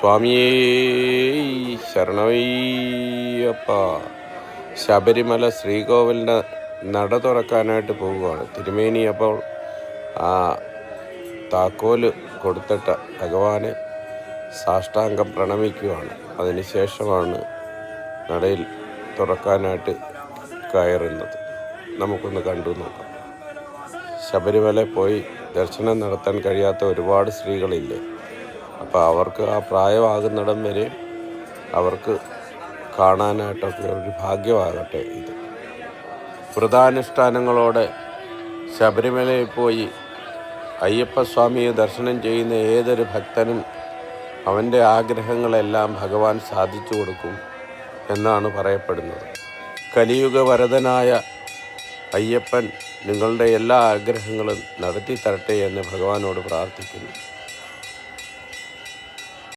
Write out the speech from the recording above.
സ്വാമിയേ ശരണമയ്യപ്പ. ശബരിമല ശ്രീകോവിലിൻ്റെ നട തുറക്കാനായിട്ട് പോവുകയാണ് തിരുമേനി. അപ്പോൾ ആ താക്കോല് കൊടുത്തിട്ട് ഭഗവാനെ സാഷ്ടാംഗം പ്രണമിക്കുകയാണ്. അതിനുശേഷമാണ് നടയിൽ തുറക്കാനായിട്ട് കയറുന്നത്. നമുക്കൊന്ന് കണ്ടു നോക്കാം. ശബരിമല പോയി ദർശനം നടത്താൻ കഴിയാത്ത ഒരുപാട് സ്ത്രീകളില്ലേ? അപ്പോൾ അവർക്ക് ആ പ്രായമാകുന്നിടം വരെ അവർക്ക് കാണാനായിട്ടൊക്കെ ഒരു ഭാഗ്യമാകട്ടെ ഇത്. വ്രതാനുഷ്ഠാനങ്ങളോടെ ശബരിമലയിൽ പോയി അയ്യപ്പസ്വാമിയെ ദർശനം ചെയ്യുന്ന ഏതൊരു ഭക്തനും അവൻ്റെ ആഗ്രഹങ്ങളെല്ലാം ഭഗവാൻ സാധിച്ചു കൊടുക്കും എന്നാണ് പറയപ്പെടുന്നത്. കലിയുഗ വരദനായ അയ്യപ്പൻ നിങ്ങളുടെ എല്ലാ ആഗ്രഹങ്ങളും നടത്തി തരട്ടെ എന്ന് ഭഗവാനോട് പ്രാർത്ഥിക്കുന്നു.